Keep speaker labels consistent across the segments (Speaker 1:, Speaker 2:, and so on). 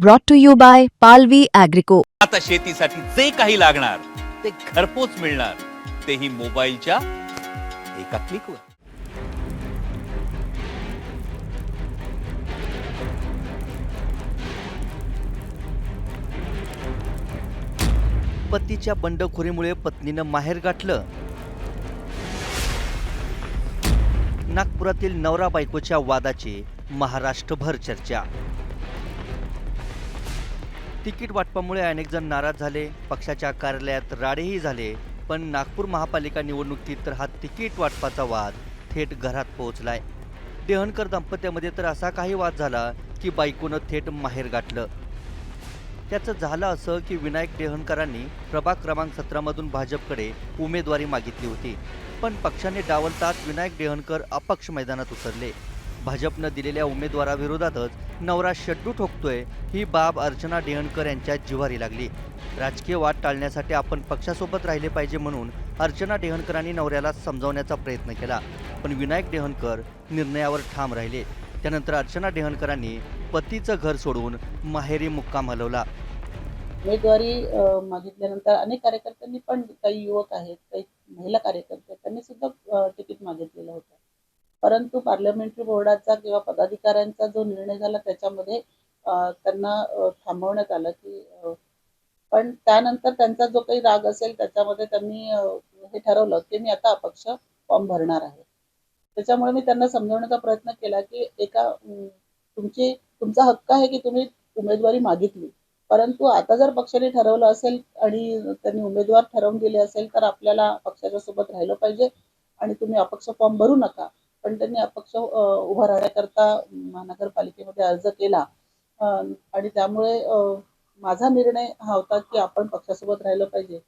Speaker 1: brought to you by Palvi Agrico.
Speaker 2: आता शेतीसाठी जे काही लागणार ते घरपोच मिळणार, तेही मोबाईलच्या एका क्लिकवर.
Speaker 3: पतीच्या बंडखोरीमुळे पत्नीनं माहेर गाठलं. नागपुरातील नवरा बायकोच्या वादाची महाराष्ट्रभर चर्चा. तिकीट वाटपामुळे अनेक जण नाराज झाले, पक्षाच्या कार्यालयात राडेही झाले. पण नागपूर महापालिका निवडणुकीत तर हा तिकीट वाटपाचा वाद थेट घरात पोहोचलाय. देहनकर दाम्पत्यामध्ये तर असा काही वाद झाला की बायकोनं थेट माहेर गाठलं. त्याचं झालं असं की विनायक देहनकरांनी प्रभाग क्रमांक 17 मधून भाजपकडे उमेदवारी मागितली होती, पण पक्षाने डावलताच विनायक देहनकर अपक्ष मैदानात उतरले. भाजपनं दिलेल्या उमेदवाराविरोधातच नवरा शड्डू ठोकतोय, ही बाब अर्चना देहनकर यांच्या जिव्हारी लागली. राजकीय वाद टाळण्यासाठी आपण पक्षासोबत राहिले पाहिजे म्हणून अर्चना देहनकरांनी नवऱ्याला समजावण्याचा प्रयत्न केला, पण विनायक देहनकर निर्णयावर ठाम राहिले. त्यानंतर अर्चना देहनकरांनी पतीचं घर सोडून माहेरी मुक्काम हलवला.
Speaker 4: उमेदवारी मागितल्यानंतर अनेक कार्यकर्त्यांनी पण, काही युवक आहेत, काही महिला कार्यकर्ते, त्यांनी सुद्धा तिकीट मागितलेलं होतं. परंतु पार्लमेंटरी बोर्डाचा किंवा पदाधिकाऱ्यांचा जो निर्णय झाला त्याच्यामध्ये त्यांना थांबवण्यात आलं की पण त्यानंतर त्यांचा जो काही राग असेल त्याच्यामध्ये त्यांनी हे ठरवलं की मी आता अपक्ष फॉर्म भरणार आहे. त्याच्यामुळे मी त्यांना समजवण्याचा प्रयत्न केला की तुमचा हक्क आहे की तुम्ही उमेदवारी मागितली, परंतु आता जर पक्षाने ठरवलं असेल आणि त्यांनी उमेदवार ठरवून गेले असेल तर आपल्याला पक्षाच्या सोबत राहिलं पाहिजे आणि तुम्ही अपक्ष फॉर्म भरू नका. पण त्यांनी अपक्ष उभा राहण्याकरता महानगरपालिकेमध्ये अर्ज केला आणि त्यामुळे माझा निर्णय हा होता की आपण पक्षासोबत राहिलं पाहिजे.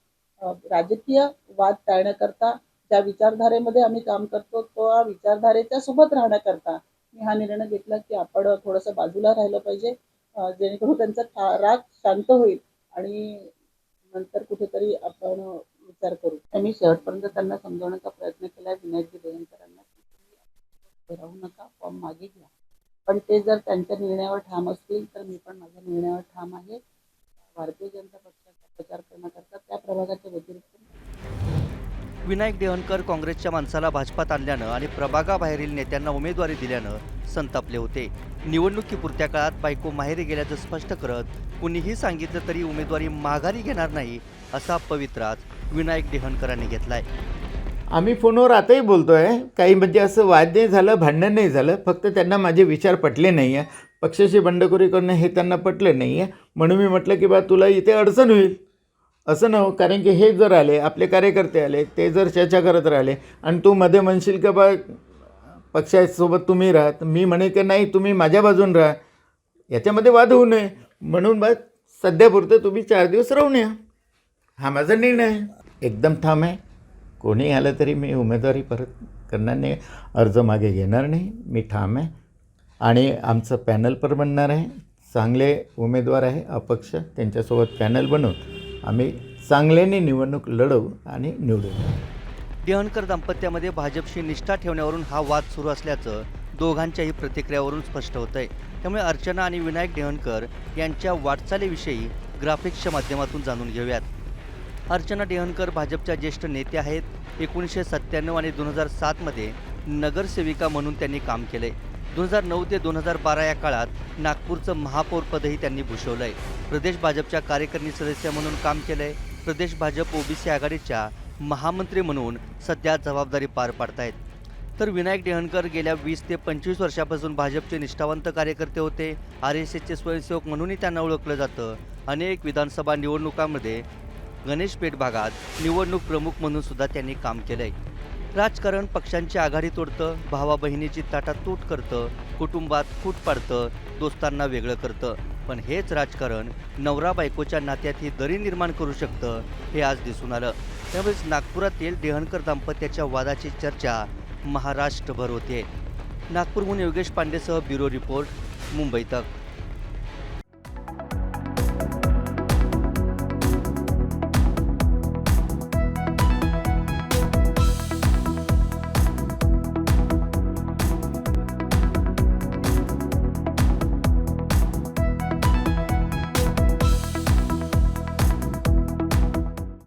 Speaker 4: राजकीय वाद टाळण्याकरता ज्या विचारधारेमध्ये आम्ही काम करतो त्या विचारधारेच्या सोबत राहण्याकरता मी हा निर्णय घेतला की आपण थोडंसं बाजूला राहिलं पाहिजे, जेणेकरून त्यांचा राग शांत होईल आणि नंतर कुठेतरी आपण विचार करू. मी शेवटपर्यंत त्यांना समजवण्याचा प्रयत्न केला विनायकजी देहनकरांना की राहू नका, फॉर्म मागे घ्या. पण ते जर त्यांच्या निर्णयावर ठाम असतील तर मी पण माझ्या निर्णयावर ठाम आहे. भारतीय जनता पक्षाचा प्रचार करण्याकरता त्या प्रभागाच्या व्यतिरिक्त
Speaker 3: विनायक देहनकर काँग्रेसच्या माणसाला भाजपात आणल्यानं आणि प्रभागाबाहेरील नेत्यांना उमेदवारी दिल्यानं संतापले होते. निवडणुकीपुरत्या काळात बायको माहेरी गेल्याचं स्पष्ट करत कुणीही सांगितलं तरी उमेदवारी माघारी घेणार नाही असा पवित्राच विनायक देहनकरांनी घेतलाय.
Speaker 5: आम्ही फोनवर आताही बोलतो आहे, काही म्हणजे असं वाद नाही झालं, भांडण नाही झालं, फक्त त्यांना माझे विचार पटले नाही आहे. पक्षाची बंडखोरी करणं हे त्यांना पटलं नाही आहे, म्हणून मी म्हटलं की बा तुला इथे अडचण होईल असं न हो. कारण की हे जर आले, आपले कार्यकर्ते आले, ते जर चर्चा करत राहिले आणि तू मध्ये म्हणशील की बा पक्षासोबत तुम्ही राहा, मी म्हणे की नाही तुम्ही माझ्या बाजून राहा, याच्यामध्ये वाद होऊ नये म्हणून बा सध्यापुरतं तुम्ही 4 दिवस राहून या. हा माझा निर्णय आहे, एकदम ठाम आहे. कोणी आलं तरी मी उमेदवारी परत करणार नाही, अर्ज मागे घेणार नाही, मी ठाम आहे. आणि आमचं पॅनल पण बनणार आहे, चांगले उमेदवार आहे अपक्ष, त्यांच्यासोबत पॅनल बनवून आम्ही चांगल्याने निवडणूक लढवू आणि निवडू.
Speaker 3: देहनकर दाम्पत्यामध्ये भाजपशी निष्ठा ठेवण्यावरून हा वाद सुरू असल्याचं दोघांच्याही प्रतिक्रियावरून स्पष्ट होतंय. त्यामुळे अर्चना आणि विनायक देहनकर यांच्या वाटचालीविषयी ग्राफिक्सच्या माध्यमातून जाणून घेऊयात. अर्चना देहनकर भाजपच्या ज्येष्ठ नेते आहेत. 1997 आणि 2007 नगरसेविका म्हणून त्यांनी काम केलंय. 2009 ते 2012 या काळात नागपूरचं महापौरपदही त्यांनी भूषवलंय. प्रदेश भाजपच्या कार्यकारिणी सदस्य म्हणून काम केलंय. प्रदेश भाजप ओबीसी आघाडीच्या महामंत्री म्हणून सध्या जबाबदारी पार पाडतायत. तर विनायक देहनकर गेल्या 20 ते 25 वर्षापासून भाजपचे निष्ठावंत कार्यकर्ते होते. RSSचे स्वयंसेवक म्हणूनही त्यांना ओळखलं जातं. अनेक विधानसभा निवडणुकांमध्ये गणेशपेठ भागात निवडणूक प्रमुख म्हणून सुद्धा त्यांनी काम केलंय. राजकारण पक्षांची आघाडी तोडतं, भावा बहिणीची ताटातूट करतं, कुटुंबात फूट पाडतं, दोस्तांना वेगळं करतं. पण हेच राजकारण नवरा बायकोच्या नात्यातही दरी निर्माण करू शकतं, हे आज दिसून आलं. त्यामुळेच नागपुरातील देहनकर दाम्पत्याच्या वादाची चर्चा महाराष्ट्रभर होते. नागपूरहून योगेश पांडेसह ब्युरो रिपोर्ट, मुंबई तक.